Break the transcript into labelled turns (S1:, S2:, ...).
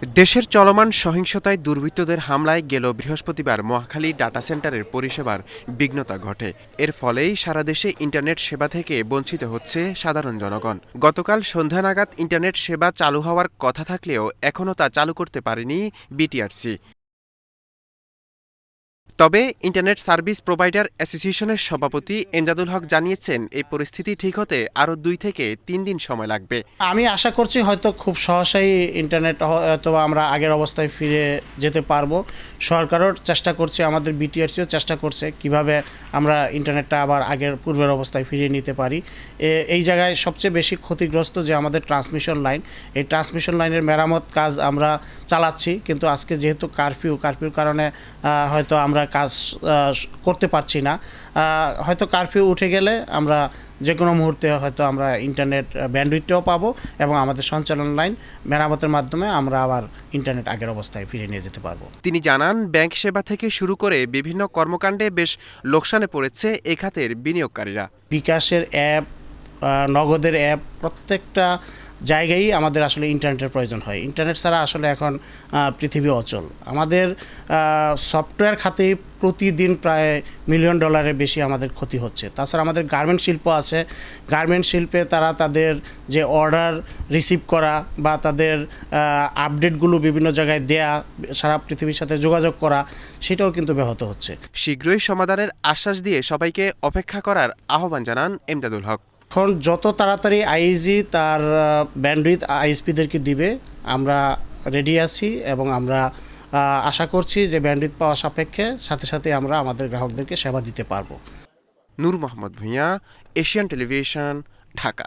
S1: দেশের চলমান সহিংসতায় দুর্বৃত্তদের হামলায় গেল বৃহস্পতিবার মহাখালী ডাটা সেন্টারের পরিষেবার বিঘ্নতা ঘটে। এর ফলেই সারা দেশে ইন্টারনেট সেবা থেকে বঞ্চিত হচ্ছে সাধারণ জনগণ। গতকাল সন্ধ্যা নাগাদ ইন্টারনেট সেবা চালু হওয়ার কথা থাকলেও এখনও তা চালু করতে পারেনি বিটিআরসি। তবে ইন্টারনেট সার্ভিস প্রোভাইডার অ্যাসোসিয়েশনের সভাপতি এমদাদুল হক জানিয়েছেন, এই পরিস্থিতি ঠিক হতে আরও 2 থেকে 3 দিন সময় লাগবে।
S2: আমি আশা করছি হয়তো খুব সহসাই ইন্টারনেট হয়তো আমরা আগের অবস্থায় ফিরে যেতে পারবো। সরকারও চেষ্টা করছে, আমাদের বিটিআরসিও চেষ্টা করছে কিভাবে আমরা ইন্টারনেটটা আবার আগের পূর্বের অবস্থায় ফিরিয়ে নিতে পারি। এই জায়গায় সবচেয়ে বেশি ক্ষতিগ্রস্ত যে আমাদের ট্রান্সমিশন লাইন, এই ট্রান্সমিশন লাইনের মেরামত কাজ আমরা চালাচ্ছি, কিন্তু আজকে যেহেতু কারফিউর কারণে হয়তো আমরা কাজ করতে পারছি না। হয়তো কারফিউ উঠে গেলে আমরা যে কোনো মুহূর্তে হয়তো আমরা ইন্টারনেট ব্যান্ডউইথটাও পাবো এবং আমাদের সঞ্চালন লাইন মেরামতের মাধ্যমে আমরা আবার ইন্টারনেট আগের অবস্থায় ফিরে নিয়ে যেতে পারবো।
S1: তিনি জানান, ব্যাংক সেবা থেকে শুরু করে বিভিন্ন কর্মকাণ্ডে বেশ লোকসানে পড়েছে এ খাতের বিনিয়োগকারীরা।
S2: বিকাশের অ্যাপ, নগদের অ্যাপ, প্রত্যেকটা জায়গায় আমাদের আসলে ইন্টারনেটের প্রয়োজন হয়। ইন্টারনেট ছাড়া আসলে এখন পৃথিবী অচল। আমাদের সফটওয়্যার খাতে প্রতিদিন প্রায় $1 মিলিয়ন বেশি আমাদের ক্ষতি হচ্ছে। তাছাড়া আমাদের গার্মেন্ট শিল্প আছে, গার্মেন্ট শিল্পে তারা তাদের যে অর্ডার রিসিভ করা বা তাদের আপডেটগুলো বিভিন্ন জায়গায় দেয়া, সারা পৃথিবীর সাথে যোগাযোগ করা, সেটাও কিন্তু ব্যাহত হচ্ছে।
S1: শীঘ্রই সমাধানের আশ্বাস দিয়ে সবাইকে অপেক্ষা করার আহ্বান জানান এমদাদুল হক।
S2: এখন যত তাড়াতাড়ি আইজি তার ব্যান্ডউইথ আইএসপিদেরকে দিবে আমরা রেডি আছি এবং আমরা আশা করছি যে ব্যান্ডউইথ পাওয়া সাপেক্ষে সাথে সাথে আমরা আমাদের গ্রাহকদেরকে সেবা দিতে পারবো।
S1: নূর মোহাম্মদ ভূঁইয়া, এশিয়ান টেলিভিশন, ঢাকা।